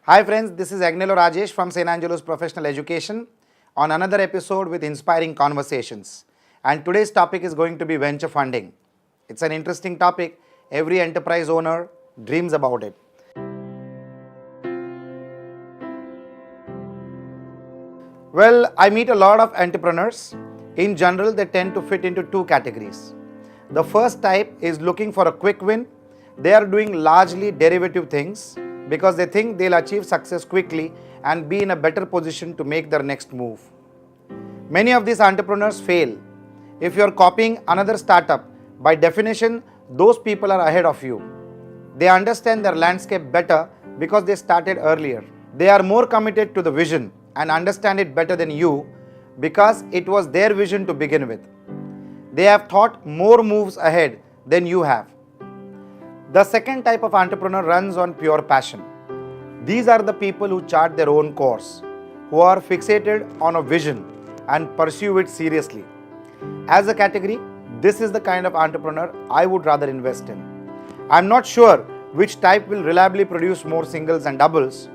Hi friends, this is Agnello Rajesh from St. Angelo's Professional Education on another episode with inspiring conversations. And today's topic is going to be venture funding. It's an interesting topic. Every enterprise owner dreams about it. Well, I meet a lot of entrepreneurs. In general, they tend to fit into two categories. The first type is looking for a quick win. They are doing largely derivative things because they think they'll achieve success quickly and be in a better position to make their next move. Many of these entrepreneurs fail. If you're copying another startup, by definition, those people are ahead of you. They understand their landscape better because they started earlier. They are more committed to the vision and understand it better than you because it was their vision to begin with. They have thought more moves ahead than you have. The second type of entrepreneur runs on pure passion. These are the people who chart their own course, who are fixated on a vision and pursue it seriously. As a category, this is the kind of entrepreneur I would rather invest in. I'm not sure which type will reliably produce more singles and doubles.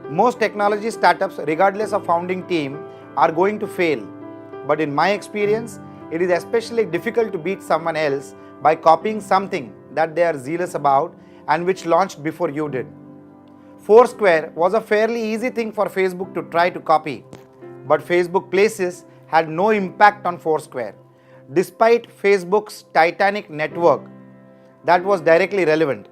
Most technology startups, regardless of founding team, are going to fail. But in my experience, it is especially difficult to beat someone else by copying something that they are zealous about and which launched before you did. Foursquare was a fairly easy thing for Facebook to try to copy, but Facebook Places had no impact on Foursquare, despite Facebook's titanic network that was directly relevant.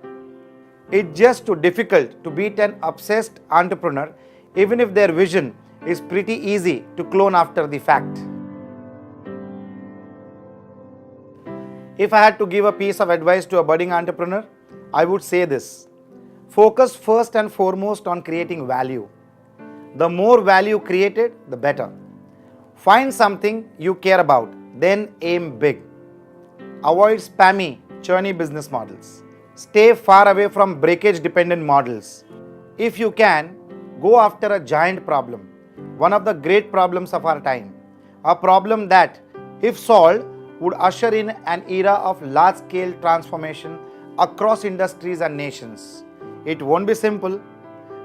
It's just too difficult to beat an obsessed entrepreneur, even if their vision is pretty easy to clone after the fact. If I had to give a piece of advice to a budding entrepreneur, I would say this: focus first and foremost on creating value. The more value created, the better. Find something you care about, then aim big. Avoid spammy, churny business models. Stay far away from breakage-dependent models. If you can, go after a giant problem, one of the great problems of our time, a problem that, if solved, would usher in an era of large-scale transformation across industries and nations. It won't be simple.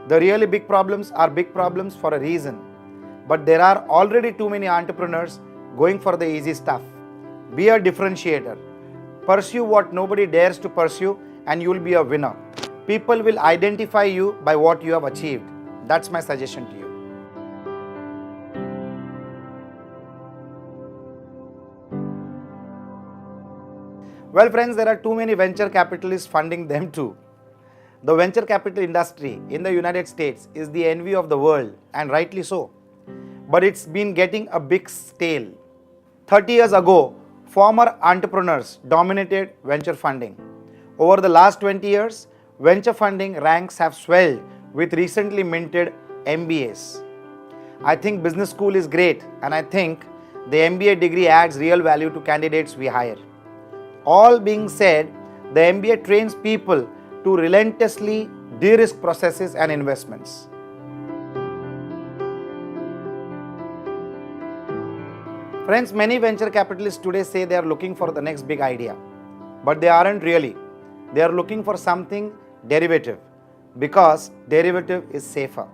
The really big problems are big problems for a reason. But there are already too many entrepreneurs going for the easy stuff. Be a differentiator. Pursue what nobody dares to pursue and you will be a winner. People will identify you by what you have achieved. That's my suggestion to you. Well friends, there are too many venture capitalists funding them too. The venture capital industry in the United States is the envy of the world, and rightly so. But it's been getting a bit stale. 30 years ago, former entrepreneurs dominated venture funding. Over the last 20 years, venture funding ranks have swelled with recently minted MBAs. I think business school is great, and I think the MBA degree adds real value to candidates we hire. All being said, the MBA trains people to relentlessly de-risk processes and investments. Friends, many venture capitalists today say they are looking for the next big idea, but they aren't really. They are looking for something derivative because derivative is safer.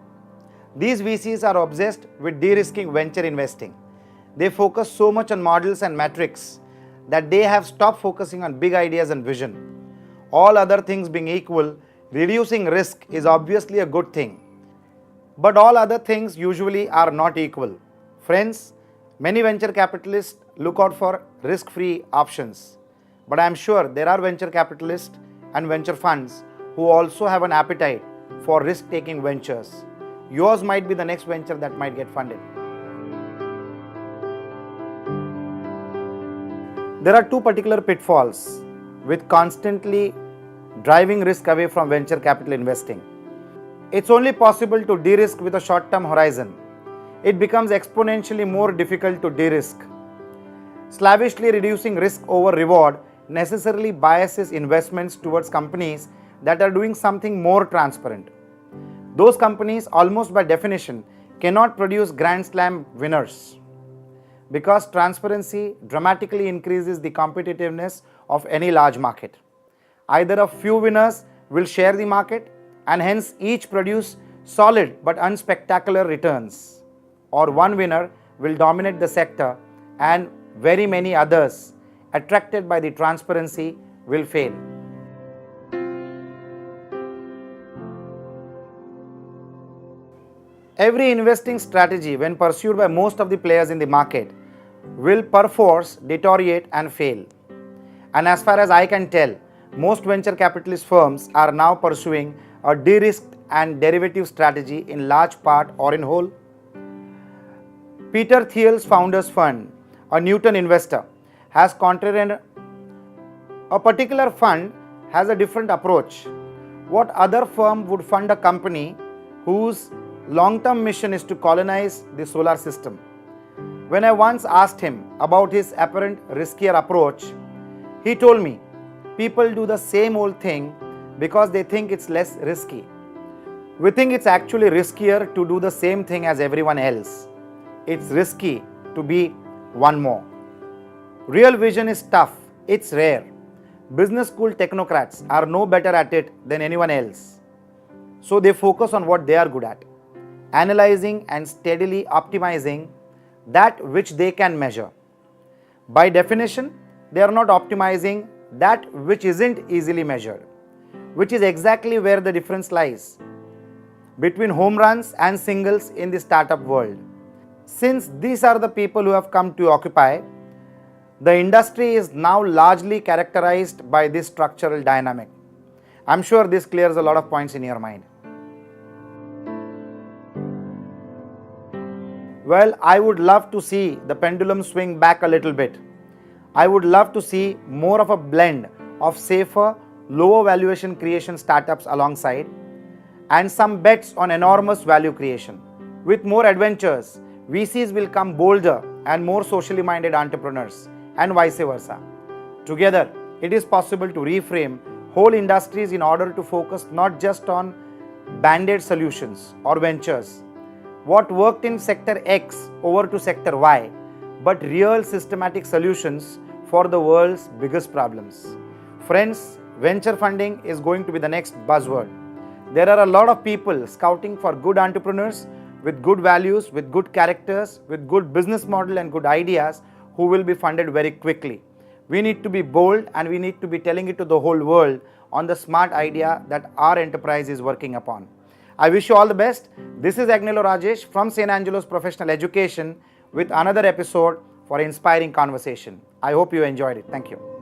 These VCs are obsessed with de-risking venture investing. They focus so much on models and metrics that they have stopped focusing on big ideas and vision. All other things being equal, reducing risk is obviously a good thing. But all other things usually are not equal. Friends, many venture capitalists look out for risk-free options. But I am sure there are venture capitalists and venture funds who also have an appetite for risk-taking ventures. Yours might be the next venture that might get funded. There are two particular pitfalls with constantly driving risk away from venture capital investing. It's only possible to de-risk with a short-term horizon. It becomes exponentially more difficult to de-risk. Slavishly reducing risk over reward necessarily biases investments towards companies that are doing something more transparent. Those companies, almost by definition, cannot produce Grand Slam winners, because transparency dramatically increases the competitiveness of any large market. Either a few winners will share the market and hence each produce solid but unspectacular returns, or one winner will dominate the sector and very many others attracted by the transparency will fail. Every investing strategy, when pursued by most of the players in the market, will perforce deteriorate and fail. And as far as I can tell, most venture capitalist firms are now pursuing a de-risked and derivative strategy in large part or in whole. Peter Thiel's Founders Fund, a Newton investor, has contrarian a particular fund has a different approach. What other firm would fund a company whose long-term mission is to colonize the solar system? When I once asked him about his apparent riskier approach, he told me, people do the same old thing because they think it's less risky. We think it's actually riskier to do the same thing as everyone else. It's risky to be one more. Real vision is tough, it's rare. Business school technocrats are no better at it than anyone else. So they focus on what they are good at, analyzing and steadily optimizing that which they can measure. By definition, they are not optimizing that which isn't easily measured, which is exactly where the difference lies between home runs and singles in the startup world. Since these are the people who have come to occupy, the industry is now largely characterized by this structural dynamic. I'm sure this clears a lot of points in your mind. Well, I would love to see the pendulum swing back a little bit. I would love to see more of a blend of safer, lower valuation creation startups alongside, and some bets on enormous value creation. With more adventures, VCs will come bolder and more socially minded entrepreneurs, and vice versa. Together, it is possible to reframe whole industries in order to focus not just on band-aid solutions or ventures, what worked in sector X over to sector Y, but real systematic solutions for the world's biggest problems. Friends, venture funding is going to be the next buzzword. There are a lot of people scouting for good entrepreneurs with good values, with good characters, with good business model and good ideas who will be funded very quickly. We need to be bold and we need to be telling it to the whole world on the smart idea that our enterprise is working upon. I wish you all the best. This is Agnello Rajesh from St. Angelo's Professional Education with another episode for inspiring conversation. I hope you enjoyed it. Thank you.